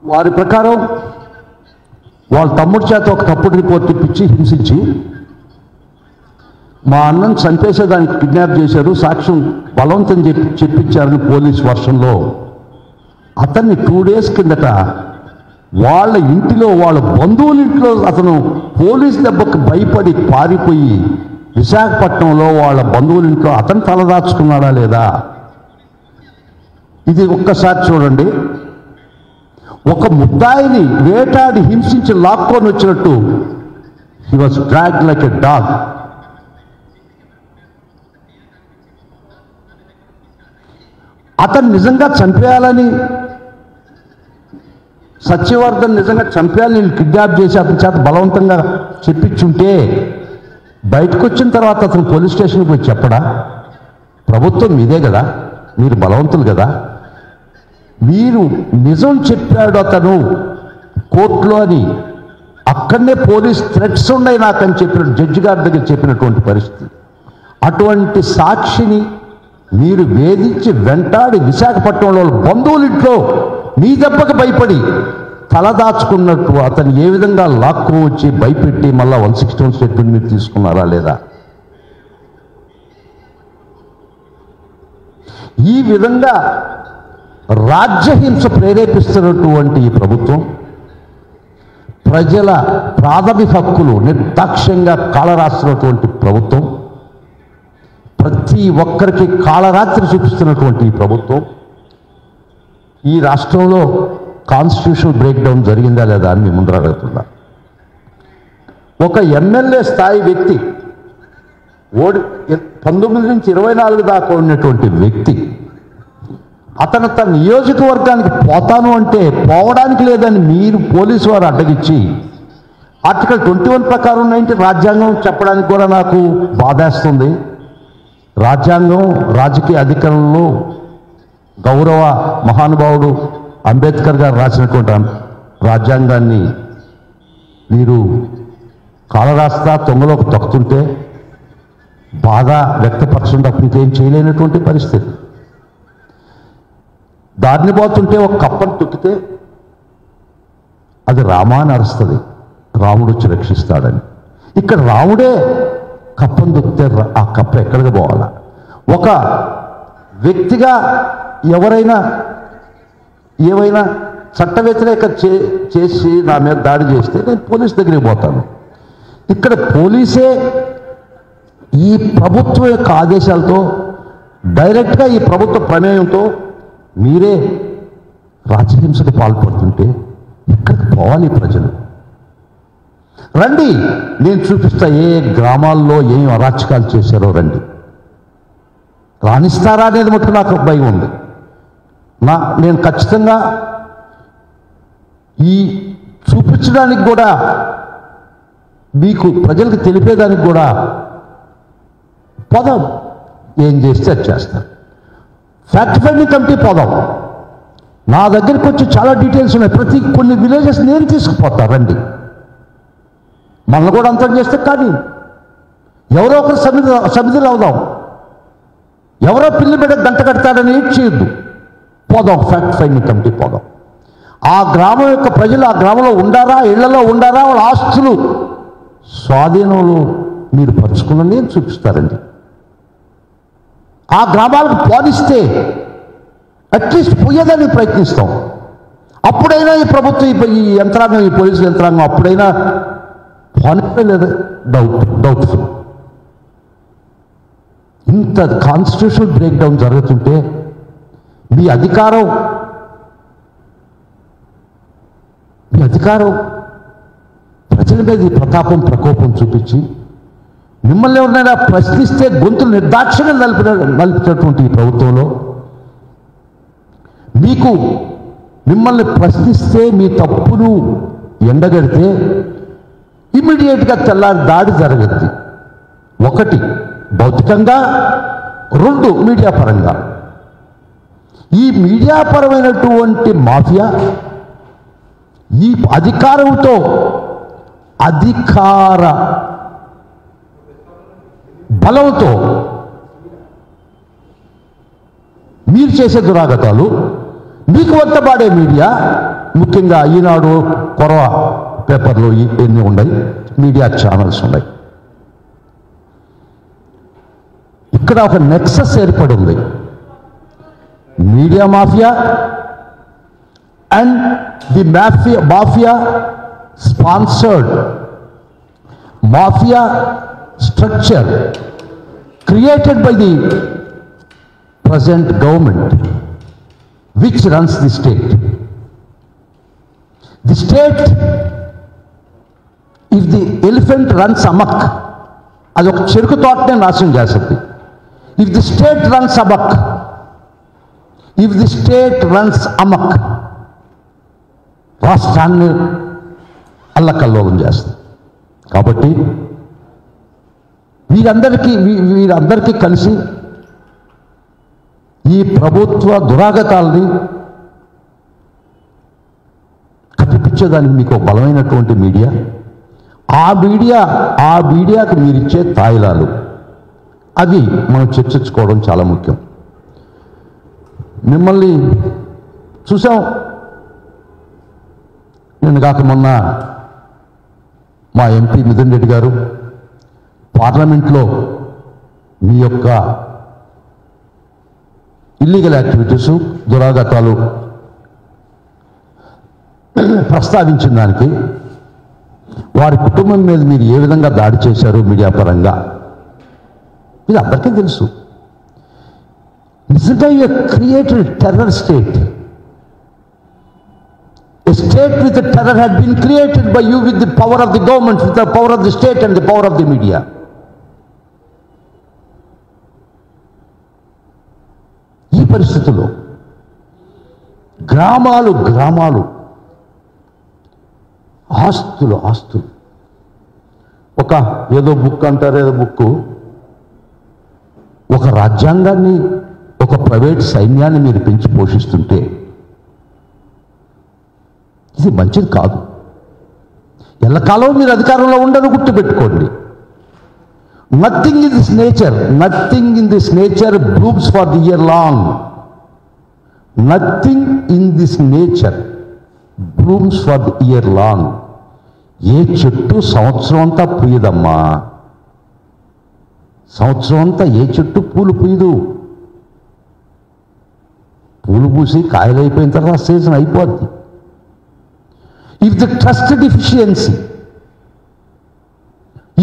వారి ప్రకారం వాళ్ళ తమ్ముడి చేత ఒక తప్పుడు రిపోర్ట్ ఇప్పించి హింసించి మా అన్నను చంపేసేదానికి కిడ్నాప్ చేశారు, సాక్ష్యం బలవంతం చెప్పించారని పోలీస్ వర్షంలో అతన్ని 2 days కిందట వాళ్ళ ఇంటిలో, వాళ్ళ బంధువుల ఇంట్లో అతను పోలీస్ దెబ్బకు భయపడి పారిపోయి విశాఖపట్నంలో వాళ్ళ బంధువుల ఇంట్లో అతను తలదాచుకున్నాడా లేదా? ఇది ఒక్కసారి చూడండి. ఒక ముద్దాయిని వేటాడి హింసించి లాక్కొని వచ్చినట్టు he was dragged like a dog. అతను నిజంగా చంపేయాలని, సత్యవర్ధన్ నిజంగా చంపేయాలని నేను కిడ్నాప్ చేసి అతని చేత బలవంతంగా చెప్పించుంటే బయటకు వచ్చిన తర్వాత అతను పోలీస్ స్టేషన్కి పోయి చెప్పడా? ప్రభుత్వం మీదే కదా, మీరు బలవంతులు కదా, మీరు నిజం చెప్పాడు అతను కోర్టులో అని అక్కడనే పోలీస్ థ్రెట్స్ ఉన్నాయి నాకని చెప్పిన జడ్జి గారి దగ్గర చెప్పినటువంటి పరిస్థితి. అటువంటి సాక్షిని మీరు వేధించి వెంటాడి విశాఖపట్నంలో బంధువులింట్లో మీ దెబ్బకు భయపడి తలదాచుకున్నట్టు అతను ఏ విధంగా లాక్కు వచ్చి భయపెట్టి మళ్ళా 161 స్టేట్మెంట్ మీరు తీసుకున్నారా లేదా? ఈ విధంగా రాజ్యహింస ప్రేరేపిస్తున్నటువంటి ఈ ప్రభుత్వం ప్రజల ప్రాథమిక హక్కులు నిర్దాక్ష్యంగా కాలరాస్తున్నటువంటి ప్రభుత్వం, ప్రతి ఒక్కరికి కాళరాత్రి చూపిస్తున్నటువంటి ఈ ప్రభుత్వం ఈ రాష్ట్రంలో కాన్స్టిట్యూషనల్ బ్రేక్ డౌన్ జరిగిందా లేదా అని మీ ముందర అడుగుతున్నా. ఒక ఎమ్మెల్యే స్థాయి వ్యక్తి 19 నుంచి 24 దాకా ఉన్నటువంటి వ్యక్తి అతను తన నియోజకవర్గానికి పోతాను అంటే పోవడానికి లేదని మీరు పోలీసు వారు అడ్డగిచ్చి ఆర్టికల్ 21 ప్రకారం రాజ్యాంగం చెప్పడానికి కూడా నాకు బాధేస్తుంది. రాజ్యాంగం రాజకీయ అధికారంలో గౌరవ మహానుభావుడు అంబేద్కర్ గారు రాసినటువంటి రాజ్యాంగాన్ని మీరు కాలరాస్తా తొంగలోకి తొక్కుతుంటే బాధ వ్యక్తపరచడం తప్ప ఇంకేం చేయలేనటువంటి పరిస్థితి. దారిని పోతుంటే ఒక కప్పను తొక్కితే అది రామాని అరుస్తుంది, రాముడు వచ్చి రక్షిస్తాడని. ఇక్కడ రాముడే కప్పను దొక్కితే ఆ కప్ప ఎక్కడికి పోవాలా? ఒక వ్యక్తిగా ఎవరైనా ఏమైనా చట్ట వ్యతిరేక చేసి నా మీద దాడి చేస్తే నేను పోలీస్ దగ్గరికి పోతాను. ఇక్కడ పోలీసే ఈ ప్రభుత్వం యొక్క ఆదేశాలతో డైరెక్ట్గా ఈ ప్రభుత్వ ప్రమేయంతో మీరే రాజ్యహింసకు పాల్పడుతుంటే ఎక్కడికి పోవాలి ప్రజలు? రండి, నేను చూపిస్తా ఏ గ్రామాల్లో ఏం అరాచకాలు చేశారో రండి. రాణిస్తారా అనేది మటుకు నాకు భయం ఉంది. నేను ఖచ్చితంగా ఈ చూపించడానికి కూడా మీకు ప్రజలకు తెలిపేదానికి కూడా పోదాం, ఏం చేస్తే అది చేస్తాను. ఫ్యాక్ట్ ఫైండింగ్ కమిటీ పోదాం. నా దగ్గరికి వచ్చి చాలా డీటెయిల్స్ ఉన్నాయి. కొన్ని విలేజెస్ నేను తీసుకుపోతా, రండి. మనల్ని కూడా అంతం చేస్తే కానీ ఎవరో ఒకరు సమిధిలో అవుదాం. ఎవరో పిల్లి బిడ్డ గంట కడతాడని ఏం చేయొద్దు. పోదాం, ఫ్యాక్ట్ ఫైండింగ్ కమిటీ పోదాం. ఆ గ్రామం యొక్క ప్రజలు ఆ గ్రామంలో ఉండారా, ఇళ్లలో ఉండారా, వాళ్ళ ఆస్తులు స్వాధీనంలో మీరు పరుచుకున్న నేను చూపిస్తారండి. ఆ గ్రామాలకు పోనిస్తే అట్లీస్ట్ పోయేదాన్ని ప్రయత్నిస్తాం. అప్పుడైనా ఈ ప్రభుత్వం ఈ యంత్రాంగం, ఈ పోలీసు యంత్రాంగం అప్పుడైనా పోనీ లేదా డౌట్ఫుల్. ఇంత కాన్స్టిట్యూషనల్ బ్రేక్ డౌన్ జరుగుతుంటే మీ అధికారం ప్రజల మీద ఈ ప్రకోపం చూపించి మిమ్మల్ని ఎవరినైనా ప్రశ్నిస్తే గొంతులు నిర్దాక్షిణ్యం నలిపినటువంటి ఈ ప్రభుత్వంలో మిమ్మల్ని ప్రశ్నిస్తే మీ తప్పును ఎండగడితే ఇమ్మీడియట్గా తెల్లారి దాడి జరగద్ది. 1 భౌతికంగా, 2 మీడియా పరంగా. ఈ మీడియాపరమైనటువంటి మాఫియా ఈ అధికారంతో అధికార బలంతో మీరు చేసే దురాగతాలు, మీకు వంతపాడే మీడియా ముఖ్యంగా ఈనాడు కొరవ పేపర్లు ఎన్ని ఉన్నాయి, మీడియా ఛానల్స్ ఉన్నాయి. ఇక్కడ ఒక నెక్సస్ ఏర్పడి ఉంది. Media mafia and the mafia sponsored mafia structure created by the present government which runs the state. The state, if the elephant runs amok, అదొక చెరుకు తోటనే నాశనం చేస్తుంది. If the state runs amok, రాష్ట్రాన్ని అల్లకల్లోలం చేస్తుంది. కాబట్టి వీరందరికీ కలిసి ఈ ప్రభుత్వ దురాగతాల్ని కప్పిపించేదానికి మీకు బలమైనటువంటి మీడియా, ఆ మీడియాకు మీరిచ్చే తాయిలాలు, అవి మనం చర్చించుకోవడం చాలా ముఖ్యం. మిమ్మల్ని చూసాం నిన్న కాక మొన్న మా ఎంపీ మిథున్ రెడ్డి గారు పార్లమెంట్లో మీ యొక్క ఇల్లీగల్ యాక్టివిటీస్, దురాగతాలు ప్రస్తావించిన దానికి వారి కుటుంబం మీద మీరు ఏ విధంగా దాడి చేశారు మీడియా పరంగా ఇది అందరికీ తెలుసు. నిజంగా you created terror state. A state with the terror had been created by you with the power of the government, with the power of the state and the power of the media. ఈ పరిస్థితుల్లో గ్రామాలు ఆస్తులు ఒక ఏదో book అంటారు, ఏదో book, ఒక రాజ్యాంగాన్ని, ఒక ప్రైవేట్ సైన్యాన్ని మీరు పెంచి పోషిస్తుంటే ఇది మంచిది కాదు. ఎల్లకాలం మీరు అధికారంలో ఉండరు, గుర్తుపెట్టుకోండి. Nothing in this nature blooms for the year long. Nothing in this nature blooms for the year long. ఏ చెట్టు సంవత్సరం అంతా పూయదమ్మా. సంవత్సరం అంతా ఏ చెట్టు పూలు పూయదు. పూలు పూసి కాయలు అయిపోయిన తర్వాత సీజన్ అయిపోద్ది. ఇఫ్ ది ట్రస్ట్ డిఫిషియన్సీ,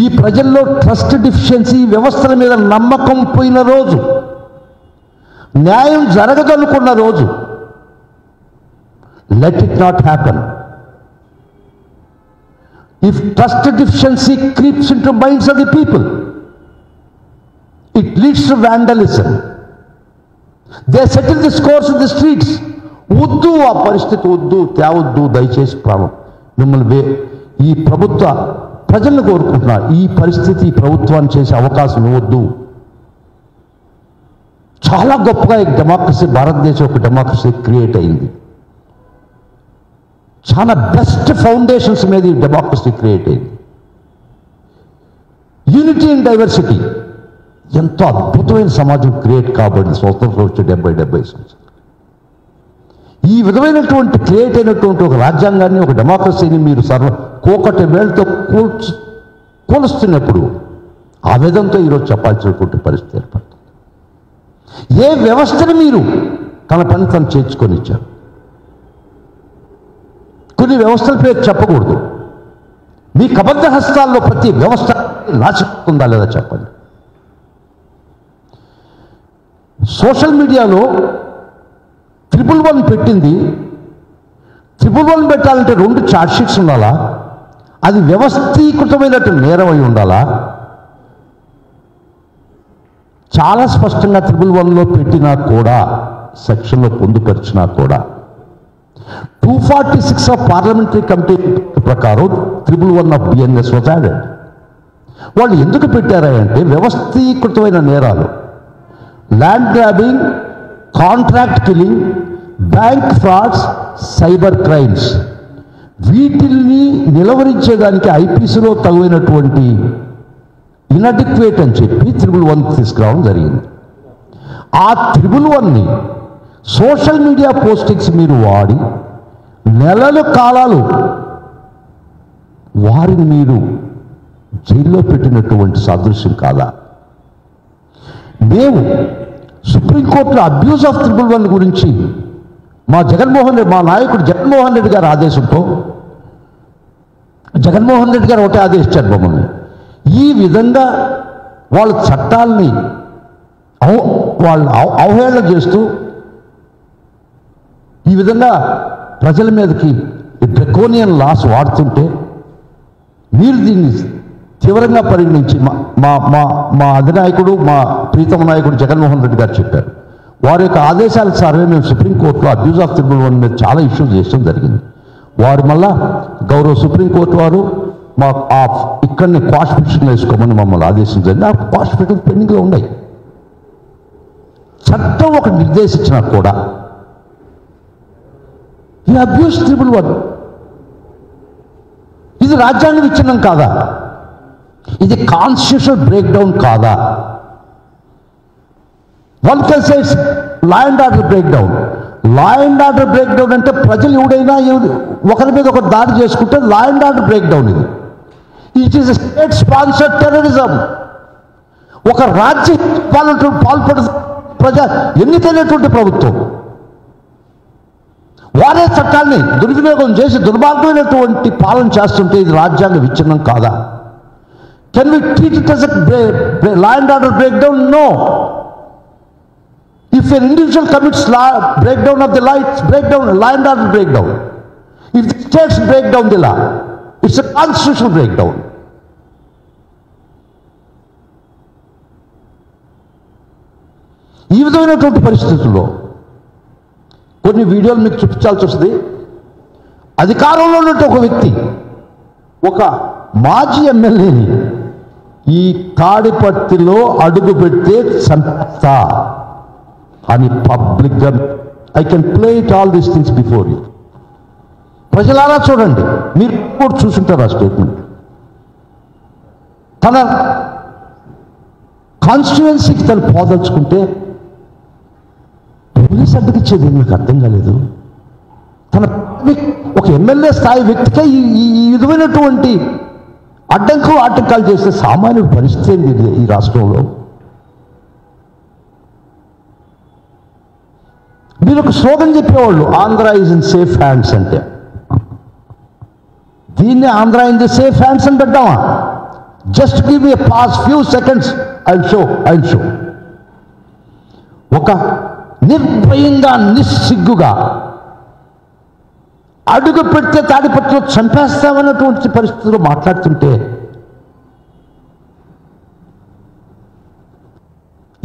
ఈ ప్రజల్లో ట్రస్ట్ డిఫిషియన్సీ, వ్యవస్థల మీద నమ్మకం పోయిన రోజు, న్యాయం జరగదనుకున్న రోజు, let it not happen. If trust deficiency creeps in to minds of the people, it leads to vandalism. They settle the scores in the streets. వద్దు, ఆ పరిస్థితి వద్దు, తేవద్దు, దయచేసి మిమ్మల్ని ఈ ప్రభుత్వ ప్రజలను కోరుకుంటున్నా, ఈ పరిస్థితి ఈ ప్రభుత్వాన్ని చేసే అవకాశం ఇవ్వద్దు. చాలా గొప్పగా ఈ డెమోక్రసీ, భారతదేశం ఒక డెమోక్రసీ క్రియేట్ అయింది. చాలా బెస్ట్ ఫౌండేషన్స్ మీద ఈ డెమోక్రసీ క్రియేట్ అయింది. యూనిటీ అండ్ డైవర్సిటీ, ఎంతో అద్భుతమైన సమాజం క్రియేట్ కాబడింది స్వతంత్రం వచ్చి 70 సంవత్సరాలు. ఈ విధమైనటువంటి క్రియేట్ అయినటువంటి ఒక రాజ్యాంగాన్ని, ఒక డెమోక్రసీని మీరు కోకటి వేళ్ళతో కూలుస్తున్నప్పుడు ఆవేదనతో ఈరోజు చెప్పాల్సినటువంటి పరిస్థితి ఏర్పడుతుంది. ఏ వ్యవస్థను మీరు తన పని తను చేర్చుకొని ఇచ్చారు. కొన్ని వ్యవస్థల పేరు చెప్పకూడదు. మీ కబద్ధ హస్తాల్లో ప్రతి వ్యవస్థ నాశకుందా లేదా చెప్పండి. సోషల్ మీడియాలో 111 పెట్టింది. 111 పెట్టాలంటే 2 ఛార్జ్షీట్స్ ఉండాలా? అది వ్యవస్థీకృతమైనటువంటి నేరం అయి ఉండాలా? చాలా స్పష్టంగా 111లో పెట్టినా కూడా, సెక్షన్లో పొందుపరిచినా కూడా 246 ఆఫ్ పార్లమెంటరీ కమిటీ ప్రకారం 111 ఆఫ్ బిఎన్ఎస్ వాజ్ యాడెడ్. వాళ్ళు ఎందుకు పెట్టారంటే వ్యవస్థీకృతమైన నేరాలు, land grabbing, contract killing, bank frauds, cyber crimes, వీటిల్ని నిలవరించేదానికి ఐపీసీలో తగినటువంటి ఇన్అడిక్వేట్ అని చెప్పి 111 తీసుకురావడం జరిగింది. ఆ 111ని సోషల్ మీడియా పోస్టింగ్స్ మీరు వాడి నెలలు కాలాలు వారిని మీరు జైల్లో పెట్టినటువంటి సాదృశ్యం కాదా? మేము సుప్రీంకోర్టులో అబ్యూస్ ఆఫ్ త్రిబుల్ 1 గురించి మా నాయకుడు జగన్మోహన్ రెడ్డి గారి ఆదేశంతో జగన్మోహన్ రెడ్డి గారు ఒకటే ఆదేశించారు మమ్మల్ని. ఈ విధంగా వాళ్ళ చట్టాలని వాళ్ళు అవహేళన చేస్తూ ఈ విధంగా ప్రజల మీదకి డ్రకోనియన్ లాస్ వాడుతుంటే మీరు దీన్ని తీవ్రంగా పరిగణించి మా అధినాయకుడు, మా ప్రీతమ నాయకుడు జగన్మోహన్ రెడ్డి గారు చెప్పారు. వారి యొక్క ఆదేశాలకు సార్వే మేము సుప్రీంకోర్టులో అబ్యూస్ ఆఫ్ త్రిబుల్ 1 మీద చాలా ఇష్యూస్ చేయడం జరిగింది. వారు మళ్ళా గౌరవ సుప్రీంకోర్టు వారు మా ఇక్కడిని క్వాష్ పిటిషన్ వేసుకోమని మమ్మల్ని ఆదేశించండి. ఆ క్వాష్ పిటిషన్ పెండింగ్లో ఉన్నాయి. చట్టం ఒక నిర్దేశించినా కూడా ఈ అబ్యూస్ త్రిబుల్ 1 ఇది రాజ్యాంగ విచ్ఛిన్నం కాదా? ఇది కాన్స్టిట్యూషనల్ బ్రేక్ డౌన్ కాదా? One can say it's law and order break down. Law and order break down అంటే ప్రజలు ఎవడైనా ఒకరి మీద ఒకరు దాడి చేసుకుంటే law and order break down ఇది. It is state sponsored terrorism. ఒక రాజ్య పాల్పడ ఎన్నికైనటువంటి ప్రభుత్వం వారే చట్టాన్ని దుర్వినియోగం చేసి దుర్మార్గమైనటువంటి పాలన చేస్తుంటే ఇది రాజ్యాంగ విచ్ఛిన్నం కాదా? Can we treat it as a law and order breakdown? No. If an individual commits breakdown of the law, it's breakdown, law and order breakdown. If the states break down the law, it's a constitutional breakdown. ఈ విధమైనటువంటి పరిస్థితుల్లో కొన్ని వీడియోలు మీకు చూపించాల్సి వస్తుంది. అధికారంలో ఉన్నట్టు ఒక వ్యక్తి ఒక మాజీ ఎమ్మెల్యేని ఈ తాడిపత్రిలో అడుగు పెడితే చంపుతా అని పబ్లిక్గా I can play it all these things before you. ప్రజలారా చూడండి, మీరు కూడా చూసుంటారు ఆ స్టేట్మెంట్. తన కాన్స్టిట్యుయెన్సీకి తను పోదలుచుకుంటే పోలీస్ అడ్డకిచ్చేది నాకు అర్థం కాలేదు. తన ఒక ఎమ్మెల్యే స్థాయి వ్యక్తికే ఈ విధమైనటువంటి ఆటంకాలు చేస్తే సామాన్యుడి పరిస్థితి ఏంటి ఈ రాష్ట్రంలో? మీరు ఒక స్లోగన్ చెప్పేవాళ్ళు, Andhra is in safe hands అంటే. దీన్ని Andhra in the safe hands అని పెట్టామా? Just give me pass few seconds, I will show. ఒక నిర్భయంగా నిస్సిగ్గుగా అడుగు పెడితే తాడిపత్రిలో చంపేస్తామన్నటువంటి పరిస్థితుల్లో మాట్లాడుతుంటే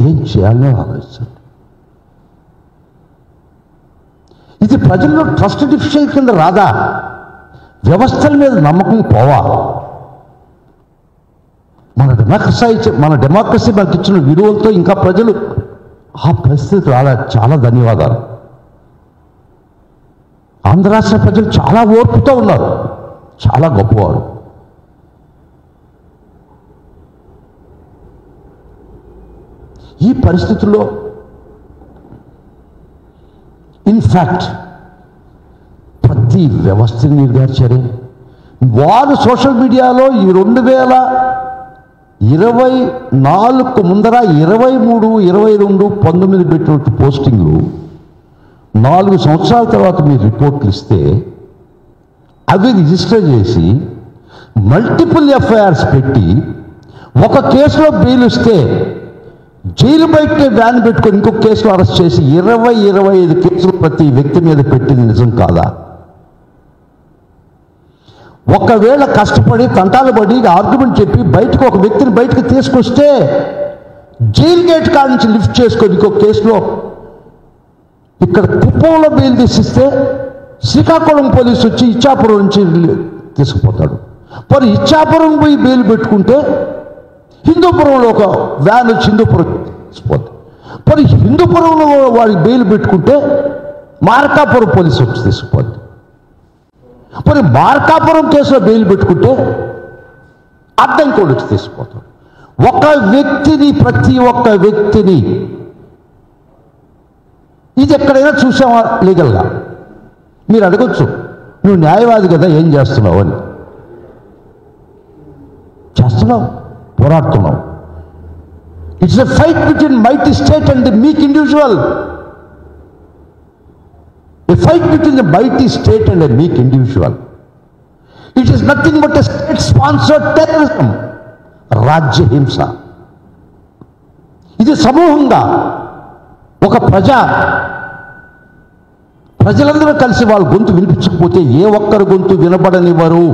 ఏం చేయాలో ఆలోచించండి. ఇది ప్రజల్లో ట్రస్ట్ డిఫిషియెంట్ కింద రాదా? వ్యవస్థల మీద నమ్మకం పోవా? మన డెమోక్రసీ మనకి ఇచ్చిన విలువలతో ఇంకా ప్రజలు ఆ పరిస్థితి రాలే. చాలా ధన్యవాదాలు. ఆంధ్ర రాష్ట్ర ప్రజలు చాలా ఓర్పుతో ఉన్నారు, చాలా గొప్పవారు. ఈ పరిస్థితుల్లో ఇన్ఫ్యాక్ట్ ప్రతి వ్యవస్థని నిర్ధారించారే. వారు సోషల్ మీడియాలో ఈ 2024 ముందర 23, 22, 19 పెట్టినట్టు పోస్టింగ్లు 4 సంవత్సరాల తర్వాత మీరు రిపోర్ట్లు ఇస్తే అవి రిజిస్టర్ చేసి మల్టిపుల్ ఎఫ్ఐఆర్స్ పెట్టి ఒక కేసులో బెయిల్ ఇస్తే జైలు బయటనే వ్యాన్ పెట్టుకొని ఇంకొక కేసులో అరెస్ట్ చేసి 20-25 కేసులు ప్రతి వ్యక్తి మీద పెట్టింది నిజం కాదా? ఒకవేళ కష్టపడి తంటాలు పడి ఆర్గ్యుమెంట్ చెప్పి ఒక వ్యక్తిని బయటకు తీసుకొస్తే జైలు గేట్ కాడ నుంచి లిఫ్ట్ చేసుకొని ఇంకొక కేసులో ఇక్కడ కుప్పంలో బెయిల్ తీసిస్తే శ్రీకాకుళం పోలీసు వచ్చి ఇచ్చాపురం నుంచి తీసుకుపోతాడు. మరి ఇచ్చాపురం పోయి బెయిల్ పెట్టుకుంటే హిందూపురంలో ఒక వ్యాన్ వచ్చి హిందూపురం తీసుకుపోతుంది. మరి హిందూపురంలో వాడికి బెయిల్ పెట్టుకుంటే మార్కాపురం పోలీసు వచ్చి తీసుకుపోతుంది. మరి మార్కాపురం కేసులో బెయిల్ పెట్టుకుంటే అడ్డంకోడు వచ్చి తీసుకుపోతాడు. ప్రతి ఒక్క వ్యక్తిని ఇది ఎక్కడైనా చూసామా లీగల్గా? మీరు అడగొచ్చు. నువ్వు న్యాయవాది కదా, ఏం చేస్తున్నావు అని. చేస్తున్నావు, పోరాడుతున్నావు. It's a fight between mighty state and the meek individual. A fight between the mighty state and a meek individual. It is nothing but a state sponsored terrorism, రాజ్యహింస. ఇది సమూహంగా ఒక ప్రజలందరూ కలిసి వాళ్ళ గొంతు వినిపించకపోతే ఏ ఒక్కరి గొంతు వినబడనివ్వరు.